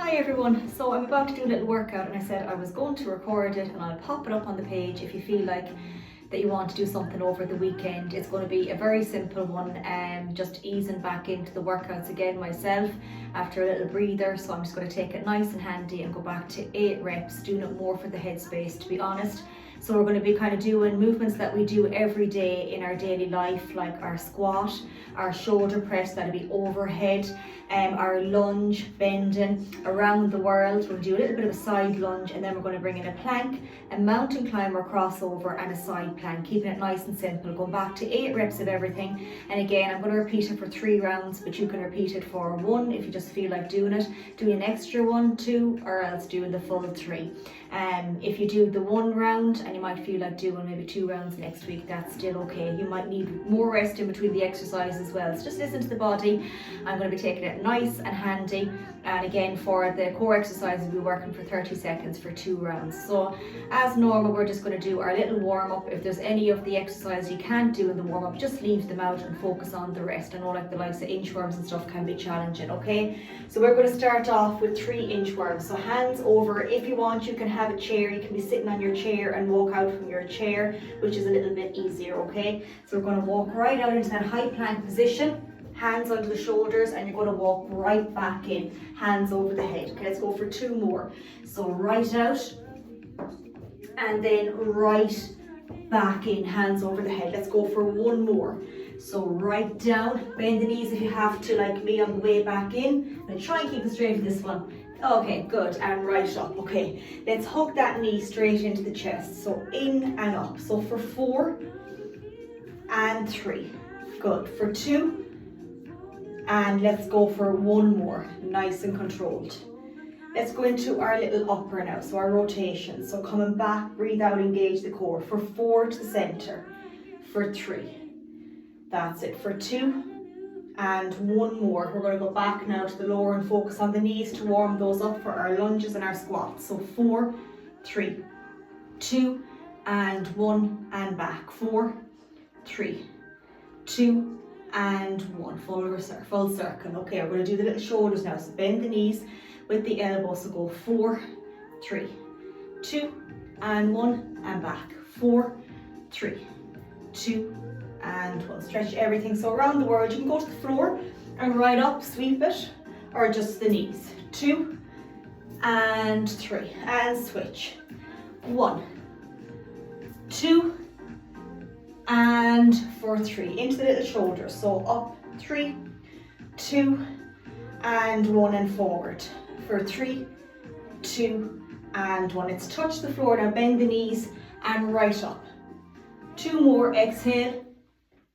Hi everyone, so I'm about to do a little workout and I said I was going to record it and I'll pop it up on the page if you feel like that you want to do something over the weekend. It's going to be a very simple one and just easing back into the workouts again myself after a little breather. So I'm just going to take it nice and handy and go back to 8 reps, doing it more for the headspace to be honest. So we're going to be kind of doing movements that we do every day in our daily life, like our squat, our shoulder press, that'll be overhead, our lunge, bending around the world. We'll do a little bit of a side lunge and then we're going to bring in a plank, a mountain climber crossover and a side plank, keeping it nice and simple, going back to 8 reps of everything. And again, I'm going to repeat it for 3 rounds, but you can repeat it for 1 if you just feel like doing it. Do an extra 1, 2, or else do the full 3. If you do the 1 round and you might feel like doing maybe 2 rounds next week, that's still okay. You might need more rest in between the exercise as well. So just listen to the body. I'm going to be taking it nice and handy. And again, for the core exercise, we'll be working for 30 seconds for 2 rounds. So as normal, we're just going to do our little warm up. If there's any of the exercise you can't do in the warm up, just leave them out and focus on the rest. I know like the likes of inchworms and stuff can be challenging, okay? So we're going to start off with 3 inchworms. So hands over. If you want, you can have a chair. You can be sitting on your chair and walk out from your chair, which is a little bit easier, okay? So we're going to walk right out into that high plank position. Hands under the shoulders, and you're going to walk right back in, hands over the head. Okay, let's go for 2 more. So right out and then right back in, hands over the head. Let's go for 1 more. So right down, bend the knees if you have to, like me, on the way back in. And try and keep it straight for this one. Okay, good, and right up. Okay, let's hook that knee straight into the chest. So in and up. So for 4 and 3. Good. For 2. And let's go for 1 more, nice and controlled. Let's go into our little upper now, so our rotation. So coming back, breathe out, engage the core. For 4 to the center, for 3. That's it, for 2 and 1 more. We're going to go back now to the lower and focus on the knees to warm those up for our lunges and our squats. So 4, 3, 2 and 1 and back. 4, 3, 2 and 1, full circle. Okay, we're going to do the little shoulders now. So bend the knees with the elbows. So go 4, 3, 2 and 1 and back. 4, 3, 2 and 1. Stretch everything. So around the world, you can go to the floor and right up, sweep it, or just the knees. 2 and 3 and switch. 1, 2 and for 3 into the little shoulders. So up, 3, 2 and 1 and forward. For 3, 2 and 1. Let's touch the floor now, bend the knees and right up. 2 more, exhale,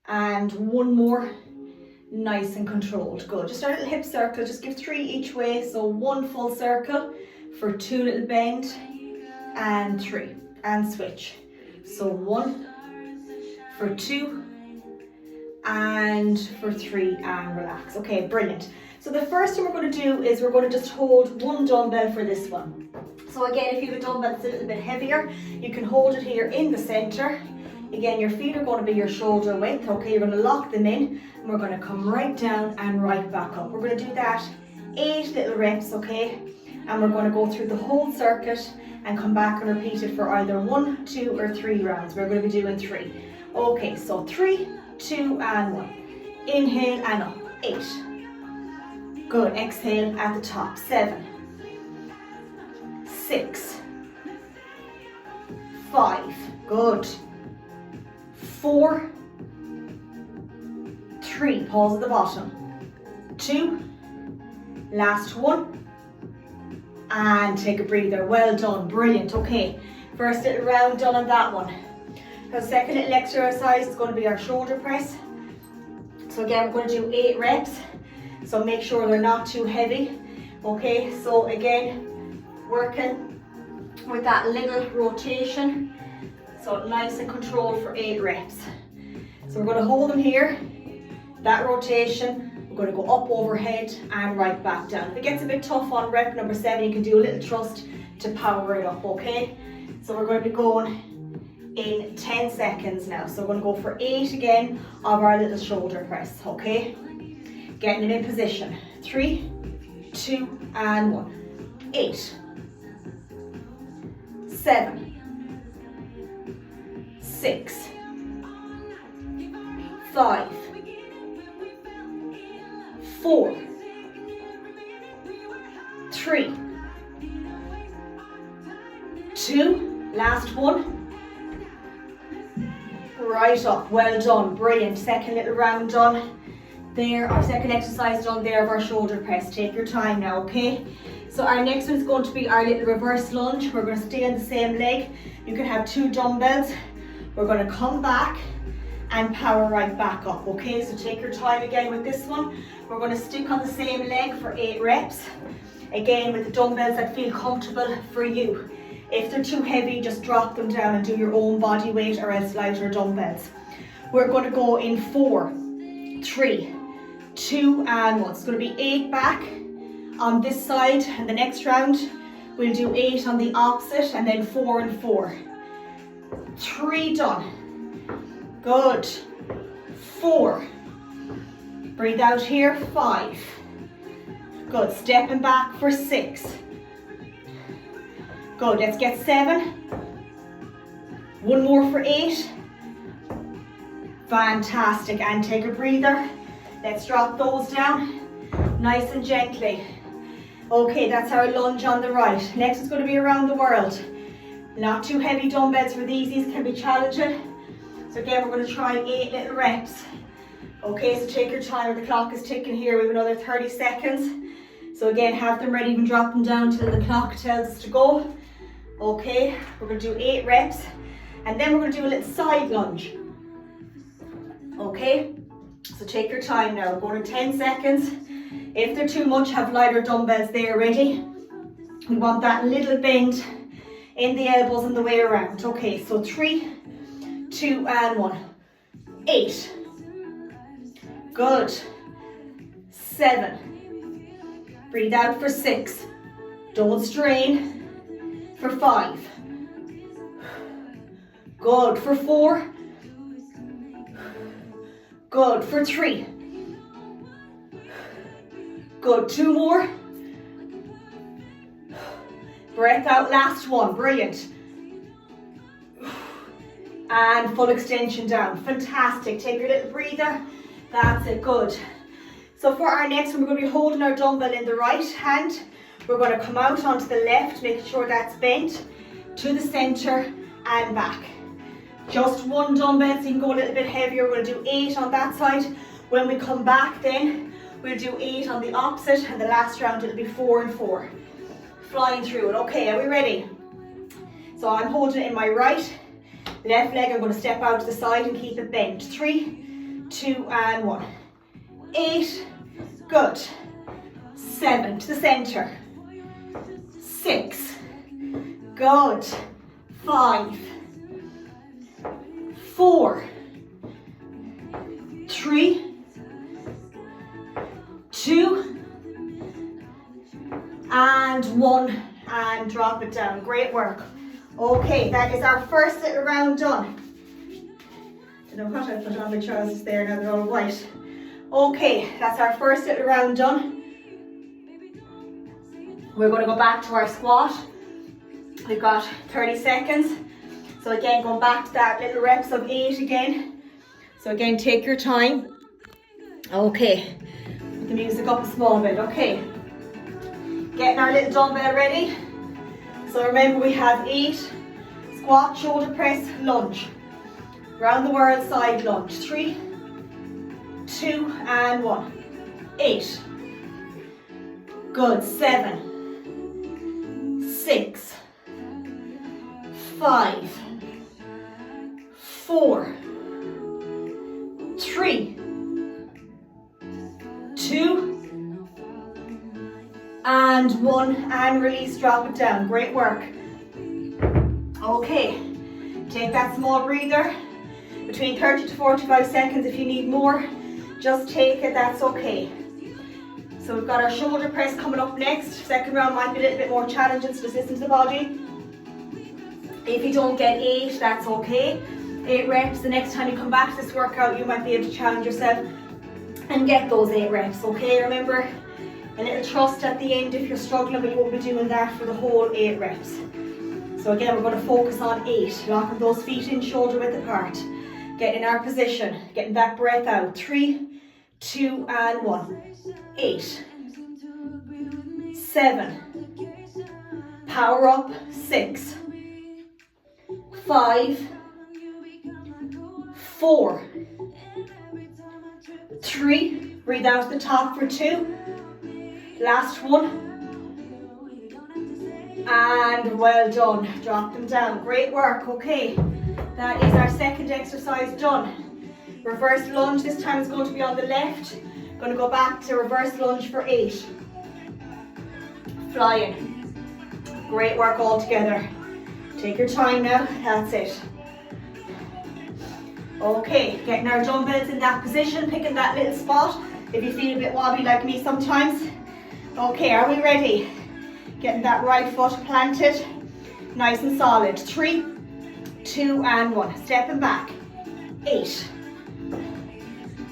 and 1 more, nice and controlled. Good. Just our little hip circle, just give 3 each way. So 1 full circle for 2 little bend and 3 and switch. So 1 for 2 and for 3 and relax. Okay, brilliant. So the first thing we're going to do is we're going to just hold 1 dumbbell for this one. So again, if you have a dumbbell that's a little bit heavier, you can hold it here in the center. Again, your feet are going to be your shoulder width. Okay, you're going to lock them in and we're going to come right down and right back up. We're going to do that 8 little reps, okay? And we're going to go through the whole circuit and come back and repeat it for either 1, 2 or 3 rounds. We're going to be doing 3. Okay, so 3, 2 and 1. Inhale and up. 8. Good. Exhale at the top. 7, 6, 5. Good. 4, 3. Pause at the bottom. 2. Last 1. And take a breather. Well done. Brilliant. Okay. First little round done on that one. The second little exercise is going to be our shoulder press. So again, we're going to do 8 reps. So make sure they're not too heavy. Okay, so again, working with that little rotation. So nice and controlled for 8 reps. So we're going to hold them here. That rotation, we're going to go up overhead and right back down. If it gets a bit tough on rep number 7, you can do a little thrust to power it up, okay? So we're going to be going in 10 seconds now. So we're going to go for 8 again of our little shoulder press, okay? Getting it in position. 3, 2 and 1. 8, 7, 6, 5, 4, 3, 2, last one. Right up, well done, brilliant. Second little round done there, our second exercise done there of our shoulder press. Take your time now, okay? So our next one is going to be our little reverse lunge. We're going to stay on the same leg. You can have 2 dumbbells. We're going to come back and power right back up, okay? So take your time again with this one. We're going to stick on the same leg for 8 reps. Again, with the dumbbells that feel comfortable for you. If they're too heavy, just drop them down and do your own body weight or else lighter dumbbells. We're going to go in 4, 3, 2 and 1. It's going to be 8 back on this side, and the next round we'll do 8 on the opposite, and then 4 and 4. 3 done. Good. 4. Breathe out here. 5. Good. Stepping back for 6. Good. Let's get 7. 1 more for 8. Fantastic. And take a breather. Let's drop those down nice and gently. Okay, that's our lunge on the right. Next is going to be around the world. Not too heavy dumbbells for these. These can be challenging. So again, we're going to try 8 little reps. Okay, so take your time. The clock is ticking here. We have another 30 seconds. So again, have them ready. Even drop them down till the clock tells us to go. Okay, we're going to do 8 reps. And then we're going to do a little side lunge. Okay, so take your time now. We're going in 10 seconds. If they're too much, have lighter dumbbells there ready. We want that little bend in the elbows and the way around. Okay, so 3, 2 and 1. 8. Good. 7. Breathe out for 6. Don't strain. For 5. Good. For 4. Good. For 3. Good. 2 more. Breath out. Last one. Brilliant. And full extension down. Fantastic. Take your little breather. That's it. Good. So for our next one, we're going to be holding our dumbbell in the right hand. We're going to come out onto the left, making sure that's bent to the center and back. Just 1 dumbbell, so you can go a little bit heavier. We're going to do 8 on that side. When we come back then, we'll do 8 on the opposite, and the last round it'll be 4 and 4. Flying through it. Okay, are we ready? So I'm holding it in my right. Left leg, I'm going to step out to the side and keep it bent. 3, 2 and 1. 8, good. 7 to the center. 6, good. 5, 4, 3, 2, and 1, and drop it down. Great work. Okay, that is our first little round done. I don't know what I put on my trousers there, now they're all white. Okay, that's our first little round done. We're going to go back to our squat. We've got 30 seconds. So again, going back to that little reps of 8 again. So again, take your time. Okay, put the music up a small bit. Okay, getting our little dumbbell ready. So remember, we have 8 squat, shoulder press, lunge. Round the world side lunge. 3, 2 and 1. 8. Good. 7, 6, 5, 4, 3, 2 and 1, and release, drop it down. Great work. Okay, take that small breather, between 30 to 45 seconds. If you need more, just take it, that's okay. So we've got our shoulder press coming up next. Second round might be a little bit more challenging, so just listen to the body. If you don't get 8, that's okay. 8 reps, the next time you come back to this workout, you might be able to challenge yourself and get those 8 reps, okay? Remember, A little thrust at the end if you're struggling, but you won't be doing that for the whole 8 reps. So again, we're going to focus on 8, locking those feet in, shoulder width apart. Getting in our position, getting that breath out. 3, 2, and 1. 8, 7, power up. 6, 5, 4, 3, breathe out at the top for 2, last one, and well done. Drop them down. Great work. Okay, that is our second exercise done. Reverse lunge, this time is going to be on the left. Going to go back to reverse lunge for 8. Flying. Great work all together. Take your time now, that's it. Okay, getting our dumbbells in that position, picking that little spot if you feel a bit wobbly like me sometimes. Okay, are we ready? Getting that right foot planted, nice and solid. 3, 2, and 1. Stepping back. 8.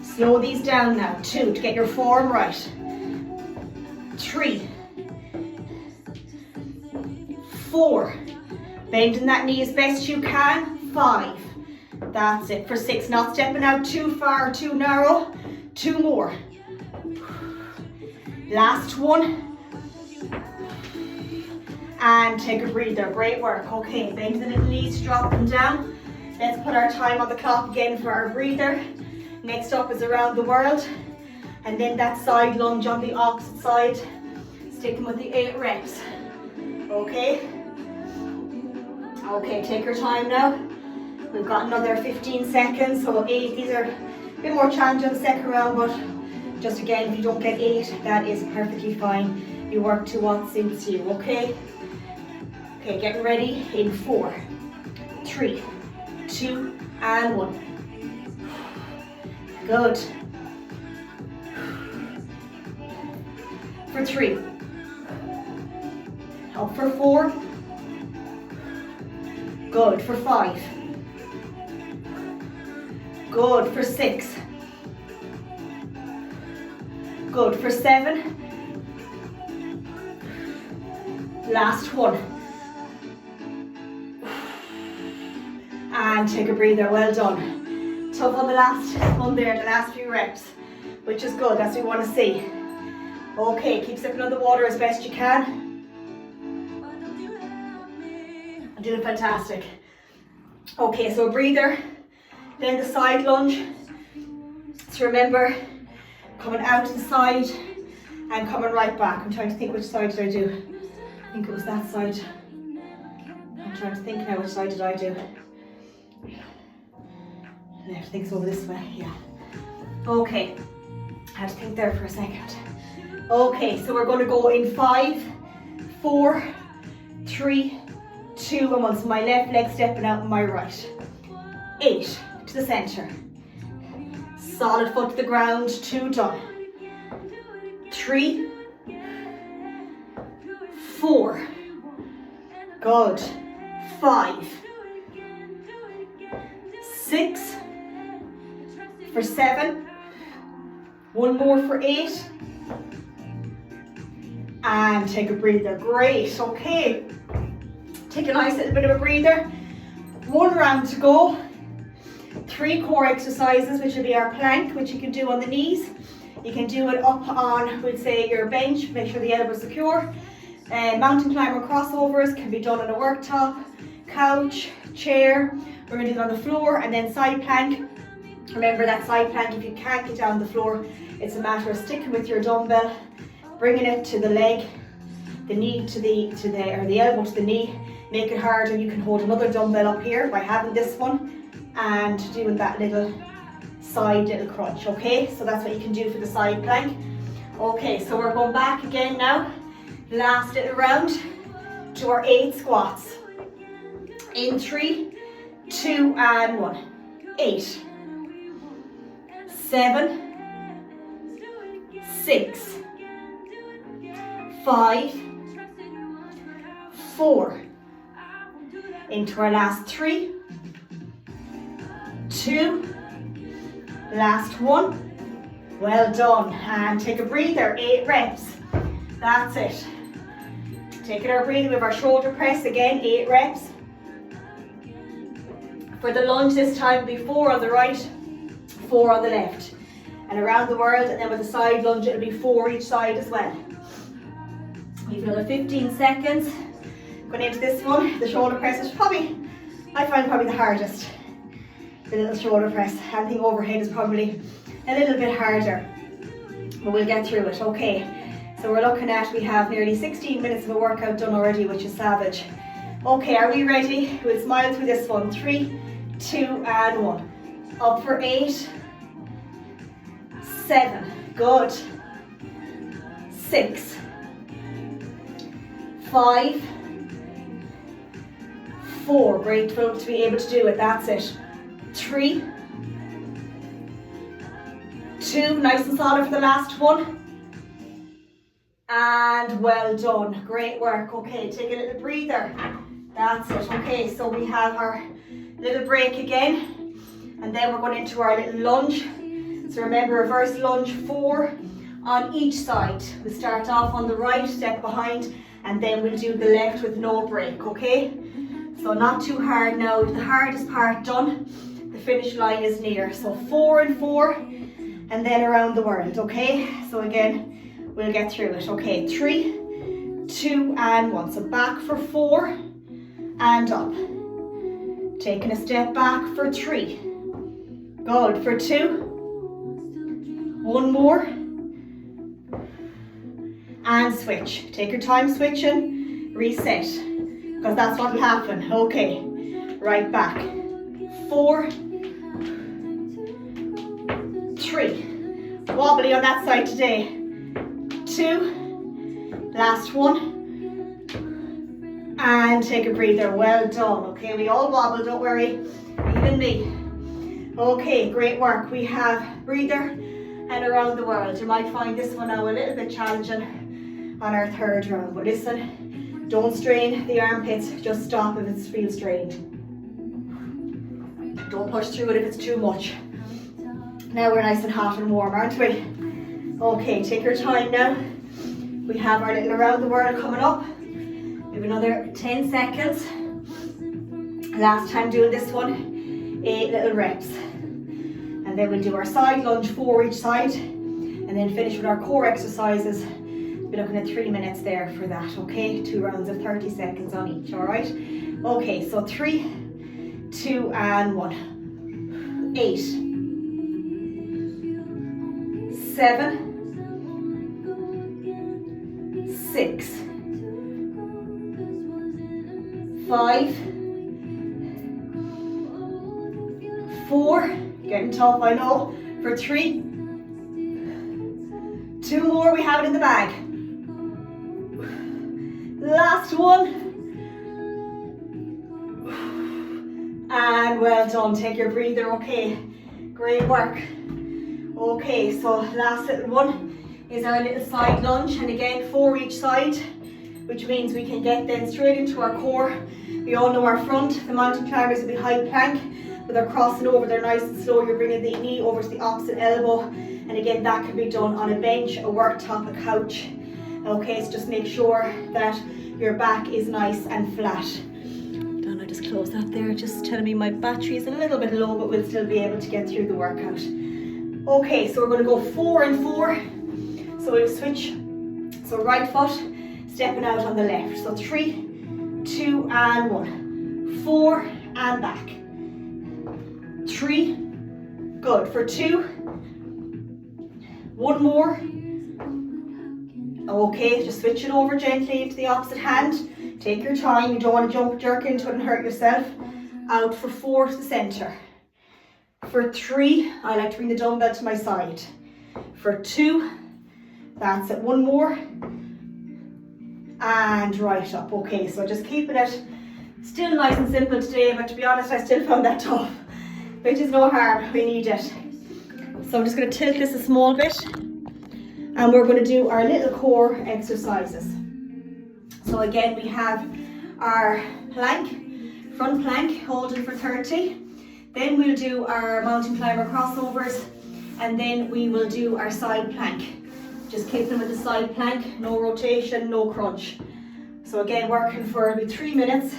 Slow these down now. 2, to get your form right. 3, 4. Bending that knee as best you can. 5. That's it for 6. Not stepping out too far, too narrow. 2 more. Last one. And take a breather. Great work. Okay, bend the little knees, drop them down. Let's put our time on the clock again for our breather. Next up is around the world. And then that side lunge on the opposite side. Sticking with the 8 reps. Okay. Okay, take your time now. We've got another 15 seconds, so 8. These are a bit more challenging the second round, but just again, if you don't get 8, that is perfectly fine. You work to what suits you, okay? Okay, getting ready in 4, 3, 2, and 1. Good. For 3. Up for 4. Good. For 5. Good. For 6. Good. For 7. Last one. And take a breather. Well done. Tough on the last one there, the last few reps, which is good. That's what we want to see. Okay, keep sipping on the water as best you can. I'm doing fantastic. Okay, so a breather, then the side lunge. So remember, coming out to the side and coming right back. I'm trying to think which side did I do. I think it was that side. I'm trying to think now, which side did I do? I think it's over this way, yeah. Okay, I have to think there for a second. Okay, so we're going to go in 5, 4, 3, 2, and 1. So my left leg stepping out and my right. 8 to the center. Solid foot to the ground. 2 done. 3, 4. Good. 5, 6. For 7. 1 more for 8. And take a breather. Great. Okay. Take a nice little bit of a breather. 1 round to go. 3 core exercises, which will be our plank, which you can do on the knees. You can do it up on, we'll say, your bench. Make sure the elbows are secure. Mountain climber crossovers can be done on a worktop, couch, chair. We're going to do it on the floor, and then side plank. Remember that side plank, if you can't get down the floor, it's a matter of sticking with your dumbbell, bringing it to the leg, the knee to the elbow to the knee. Make it harder. You can hold another dumbbell up here by having this one and doing that little crunch. Okay, so that's what you can do for the side plank. Okay, so we're going back again now. Last little round to our 8 squats. In 3, 2, and 1. 8. 7, 6, 5, 4. Into our last 3, 2, last 1. Well done. And take a breather. 8 reps. That's it. Taking our breathing with our shoulder press again, 8 reps. For the lunge this time, it'll be 4 on the right, 4 on the left. And around the world, and then with the side lunge, it'll be 4 each side as well. We've another 15 seconds. Going into this one, the shoulder press is probably, I find probably the hardest. The little shoulder press. Anything overhead is probably a little bit harder, but we'll get through it. Okay, so we're looking at, we have nearly 16 minutes of a workout done already, which is savage. Okay, are we ready? We'll smile through this one. 3, 2, and 1. Up for 8, 7, good. 6, 5, 4, grateful to be able to do it, that's it. 3, 2, nice and solid for the last one. And well done, great work. Okay, take a little breather. That's it. Okay, so we have our little break again, and then we're going into our little lunge. So remember, reverse lunge, 4 on each side. We'll start off on the right, step behind, and then we'll do the left with no break, okay? So not too hard now. The hardest part done, the finish line is near. So 4 and 4, and then around the world, okay? So again, we'll get through it. Okay, 3, 2, and 1. So back for 4, and up. Taking a step back for 3. Good, for 2. 1 more. And switch. Take your time switching, reset, because that's what will happen. Okay, right back. 4, 3. Wobbly on that side today. 2. Last one. And take a breather. Well done. Okay, we all wobble, don't worry. Even me. Okay, great work. We have breather and around the world. You might find this one now a little bit challenging on our 3rd round. But listen, don't strain the armpits. Just stop if it feels strained. Don't push through it if it's too much. Now we're nice and hot and warm, aren't we? Okay, take your time now. We have our little around the world coming up. We have another 10 seconds. Last time doing this one, 8 little reps. And then we'll do our side lunge, 4 each side. And then finish with our core exercises. We're looking at 3 minutes there for that, okay? 2 rounds of 30 seconds on each, all right? Okay, so 3, 2, and 1. 8, 7, 6, 5, 4, getting tough, I know, for 3, 2 more, we have it in the bag. Last one. And well done, take your breather, okay. Great work. Okay, so last little one is our little side lunge, and again 4 each side, which means we can get then straight into our core. We all know our front, the mountain climbers will be high plank, but they're crossing over, they're nice and slow. You're bringing the knee over to the opposite elbow, and again that can be done on a bench, a worktop, a couch. Okay, so just make sure that your back is nice and flat. Don't I just close that there, just telling me my battery is a little bit low, but we'll still be able to get through the workout. Okay, so we're going to go 4 and 4. So we'll switch. So right foot stepping out on the left. So 3, 2, and 1. 4 and back. 3. Good. For 2. 1 more. Okay, just switch it over gently to the opposite hand. Take your time. You don't want to jerk into it and hurt yourself. Out for 4 to the center. For 3, I like to bring the dumbbell to my side. For 2, that's it. 1 more. And right up. Okay, so just keeping it still nice and simple today, but to be honest, I still found that tough. Which is no harm, we need it. So I'm just going to tilt this a small bit. And we're going to do our little core exercises. So again, we have our plank, front plank, holding for 30. Then we'll do our mountain climber crossovers, and then we will do our side plank. Just keep them with the side plank, no rotation, no crunch. So again, working for about 3 minutes,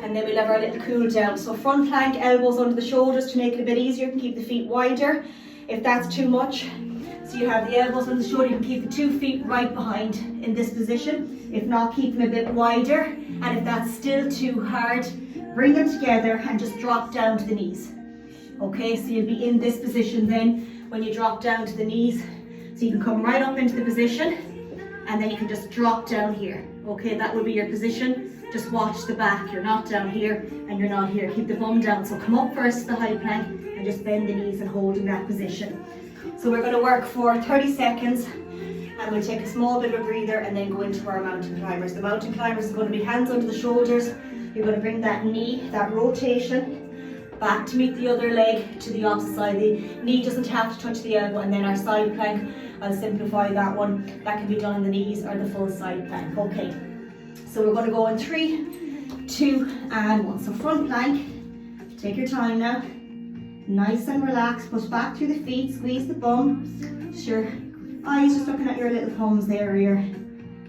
and then we'll have our little cool down. So front plank, elbows under the shoulders to make it a bit easier. You can keep the feet wider if that's too much. So you have the elbows under the shoulder, you can keep the 2 feet right behind in this position. If not, keep them a bit wider. And if that's still too hard, bring them together and just drop down to the knees. Okay, so you'll be in this position then when you drop down to the knees. So you can come right up into the position and then you can just drop down here. Okay, that will be your position. Just watch the back. You're not down here and you're not here. Keep the bum down. So come up first to the high plank and just bend the knees and hold in that position. So we're going to work for 30 seconds and we'll take a small bit of a breather and then go into our mountain climbers. The mountain climbers is going to be hands under the shoulders. You're going to bring that knee, that rotation, back to meet the other leg to the opposite side. The knee doesn't have to touch the elbow, and then our side plank, I'll simplify that one. That can be done in the knees or the full side plank. Okay, so we're going to go in 3, 2, and 1. So front plank, take your time now. Nice and relaxed, push back through the feet, squeeze the bum. Just your eyes just looking at your little palms there, or your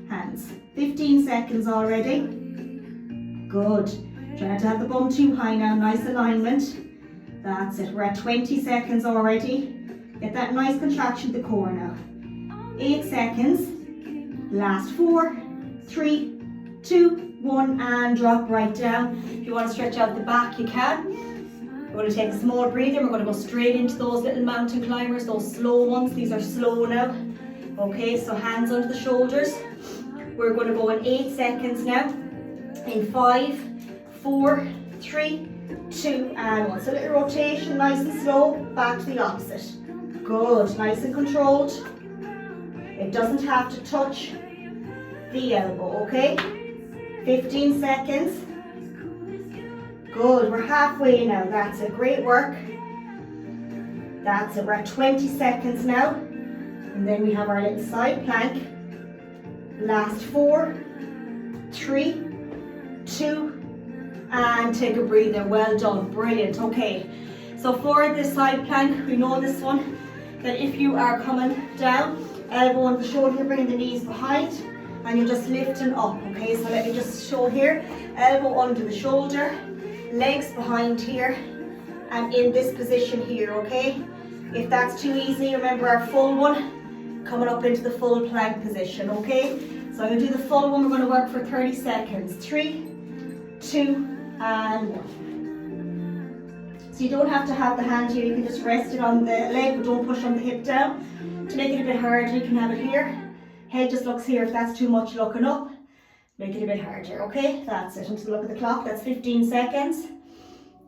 hands. 15 seconds already. Good. Try not to have the bum too high now, nice alignment. That's it, we're at 20 seconds already. Get that nice contraction at the core now. 8 seconds. Last 4, 3, 2, 1, and drop right down. If you want to stretch out the back, you can. We're going to take a small breather. We're going to go straight into those little mountain climbers, those slow ones. These are slow now. Okay, so hands under the shoulders. We're going to go in 8 seconds now. In 5, 4, 3, 2, and 1. So a little rotation, nice and slow, back to the opposite. Good, nice and controlled. It doesn't have to touch the elbow, okay? 15 seconds. Good, we're halfway now. That's it, great work. That's it, we're at 20 seconds now. And then we have our little side plank. Last 4, 3, 2, and take a breather. Well done, brilliant. Okay, so for this side plank, we know this one, that if you are coming down, elbow on the shoulder, you're bringing the knees behind and you're just lifting up. Okay, so let me just show here, elbow under the shoulder, legs behind here, and in this position here. Okay, if that's too easy, remember our full one, coming up into the full plank position. Okay, so I'm going to do the full one. We're going to work for 30 seconds. 3, 2, and 1. So you don't have to have the hand here, you can just rest it on the leg, but don't push on the hip down. To make it a bit harder, you can have it here. Head just looks here. If that's too much, looking up. Make it a bit harder, okay? That's it. Until look at the clock, that's 15 seconds.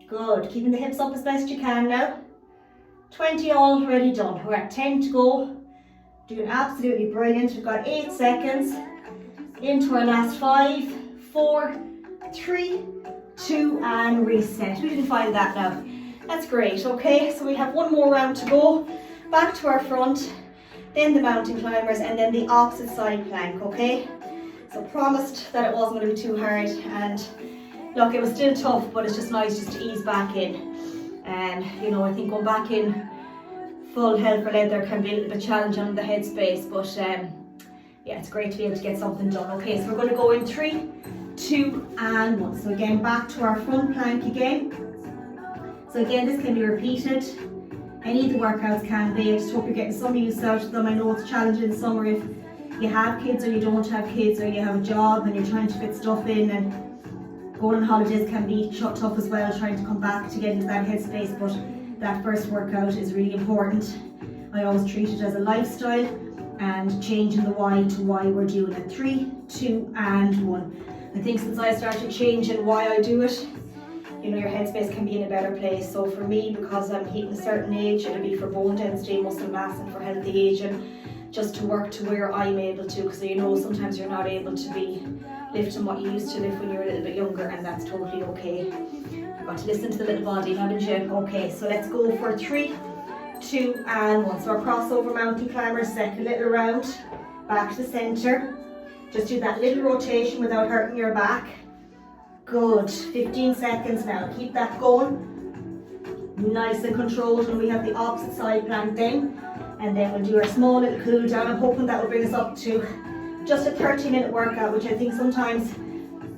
Good, keeping the hips up as best you can now. 20 already done. We're at 10 to go. Doing absolutely brilliant. We've got 8 seconds. Into our last 5, 4, 3, 2, and reset. We didn't find that now. That's great, okay? So we have one more round to go. Back to our front, then the mountain climbers, and then the opposite side plank, okay? So promised that it wasn't going to be too hard, and look, it was still tough, but it's just nice just to ease back in. And you know, I think going back in full hell for leather can be a little bit challenging on the headspace, but yeah, it's great to be able to get something done. Okay, so we're going to go in 3, 2, and 1. So again, back to our front plank again. So again, this can be repeated. Any of the workouts can be. I just hope you're getting some use out of them. I know it's challenging in summer if you have kids or you don't have kids, or you have a job and you're trying to fit stuff in, and going on holidays can be tough as well, trying to come back to get into that headspace. But that first workout is really important. I always treat it as a lifestyle, and changing the why to why we're doing it. 3, 2, and 1. I think since I started changing why I do it, you know, your headspace can be in a better place. So for me, because I'm hitting a certain age, it'll be for bone density, muscle mass, and for healthy aging, just to work to where I'm able to, because you know, sometimes you're not able to be lifting what you used to lift when you were a little bit younger, and that's totally okay. You've got to listen to the little body, haven't you? Okay, so let's go for 3, 2, and 1. So our crossover mountain climbers, second little round, back to the center. Just do that little rotation without hurting your back. Good, 15 seconds now, keep that going. Nice and controlled, and we have the opposite side plank then. And then we'll do our small little cool down. I'm hoping that will bring us up to just a 30-minute workout, which I think sometimes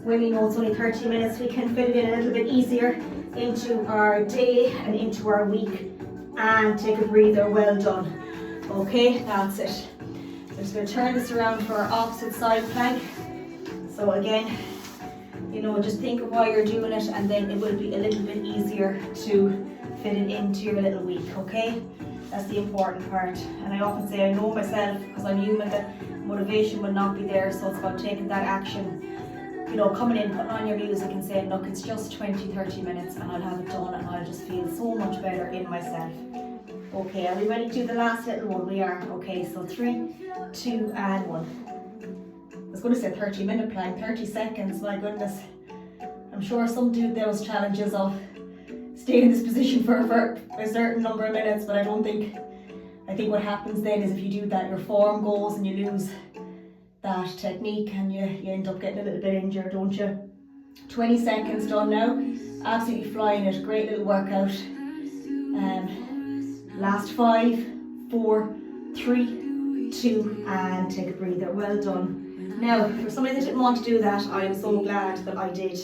when we know it's only 30 minutes, we can fit it in a little bit easier into our day and into our week. And take a breather, well done. Okay, that's it. I'm just going to turn this around for our opposite side plank. So again, you know, just think of why you're doing it, and then it will be a little bit easier to fit it into your little week, okay? That's the important part. And I often say, I know myself, because I'm human, that motivation will not be there, so it's about taking that action. You know, coming in, putting on your music and saying, look, it's just 20-30 minutes and I'll have it done and I'll just feel so much better in myself. Okay, are we ready to do the last little one? We are. Okay, so 3, 2, and 1. I was going to say 30-minute plank, 30 seconds, my goodness. I'm sure some do those challenges of staying in this position for a certain number of minutes, but I think what happens then is if you do that, your form goes and you lose that technique and you end up getting a little bit injured, don't you? 20 seconds done now. Absolutely flying it. Great little workout. Last 5, 4, 3, 2, and take a breather. Well done. Now, for somebody that didn't want to do that, I am so glad that I did.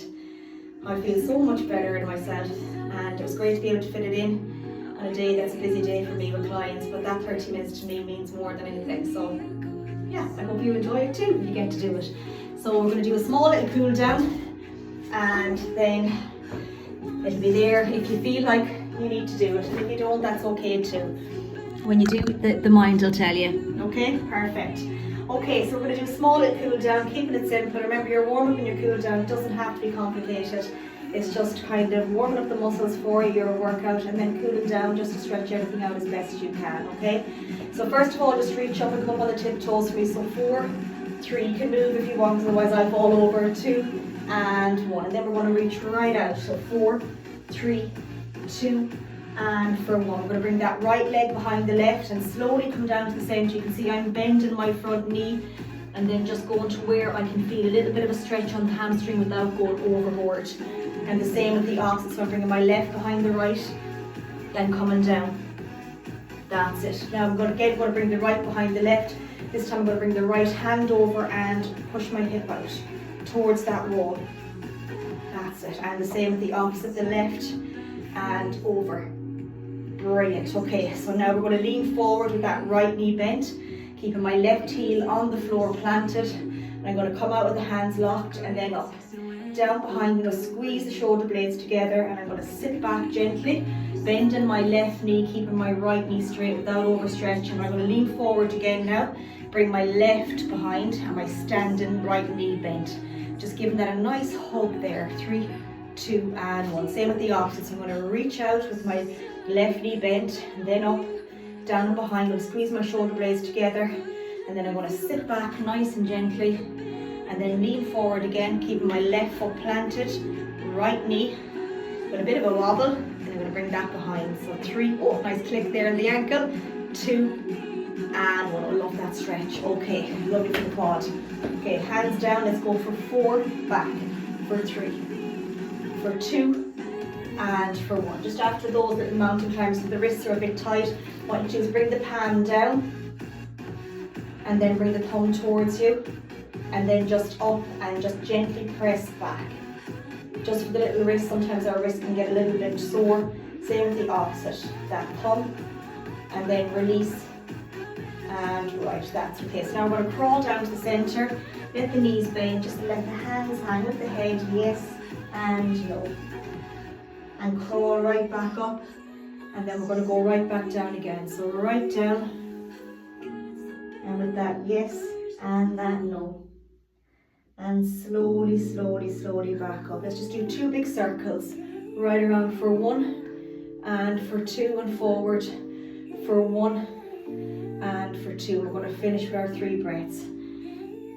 I feel so much better in myself, and it was great to be able to fit it in on a day that's a busy day for me with clients, but that 30 minutes to me means more than anything. So yeah, I hope you enjoy it too if you get to do it. So we're going to do a small little cool down, and then it'll be there if you feel like you need to do it, and if you don't, that's okay too. When you do, the mind will tell you. Okay, perfect. Okay, so we're going to do a small little cool down, keeping it simple. Remember, your warm up and your cool down doesn't have to be complicated. It's just kind of warming up the muscles for your workout and then cooling down just to stretch everything out as best as you can, okay? So first of all, just reach up and come up on the tiptoes for me. So 4, 3, you can move if you want, otherwise I'll fall over. 2, and 1. And then we're going to reach right out. So 4, 3, 2, and for 1. We're going to bring that right leg behind the left and slowly come down to the centre. You can see I'm bending my front knee and then just going to where I can feel a little bit of a stretch on the hamstring without going overboard. And the same with the opposite, so I'm bringing my left behind the right, then coming down. That's it. Now I'm going to bring the right behind the left. This time I'm going to bring the right hand over and push my hip out towards that wall. That's it. And the same with the opposite, the left and over. Brilliant. Okay, so now we're going to lean forward with that right knee bent, keeping my left heel on the floor planted. And I'm going to come out with the hands locked and then up. Down behind, I'm going to squeeze the shoulder blades together, and I'm going to sit back gently, bending my left knee, keeping my right knee straight without overstretching. I'm going to lean forward again now, bring my left behind and my standing right knee bent. Just giving that a nice hug there. 3, 2, and 1. Same with the opposite. So I'm going to reach out with my left knee bent, and then up, down and behind. I'm going to squeeze my shoulder blades together, and then I'm going to sit back nice and gently, and then lean forward again, keeping my left foot planted, right knee with a bit of a wobble, and I'm going to bring that behind. So 3, oh, nice click there in the ankle. 2, and 1. I love that stretch. Okay, lovely for the quad. Okay, hands down. Let's go for 4, back, for 3, for 2, and for 1. Just after those little mountain climbs, if the wrists are a bit tight, what you do is bring the palm down, and then bring the thumb towards you, and then just up and just gently press back. Just for the little wrist, sometimes our wrist can get a little bit sore. Same with the opposite. That thumb, and then release, and right, that's okay. So now we're going to crawl down to the centre, let the knees bend, just let the hands hang with the head, yes and no. And crawl right back up, and then we're going to go right back down again. So right down, and with that yes and that no. And slowly, slowly, slowly back up. Let's just do 2 big circles. Right around for 1, and for 2, and forward for 1, and for 2. We're going to finish with our 3 breaths.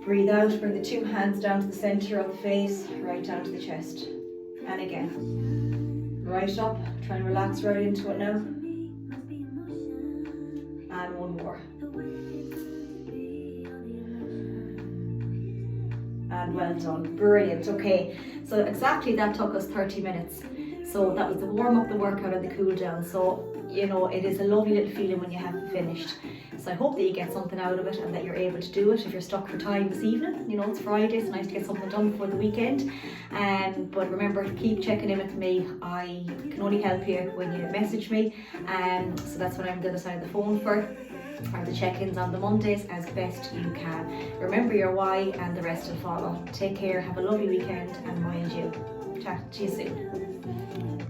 Breathe out, bring the 2 hands down to the centre of the face, right down to the chest. And again. Right up, try and relax right into it now. And 1 more. And well done. Brilliant. Okay, so exactly that took us 30 minutes. So that was the warm up, the workout, and the cool down. So you know, it is a lovely little feeling when you have it finished. So I hope that you get something out of it and that you're able to do it if you're stuck for time this evening. You know, it's Friday, it's nice to get something done before the weekend. But remember to keep checking in with me. I can only help you when you message me. So that's what I'm on the other side of the phone for. Or the check-ins on the Mondays as best you can. Remember your why and the rest will follow. Take care, have a lovely weekend and mind you. Chat to you soon.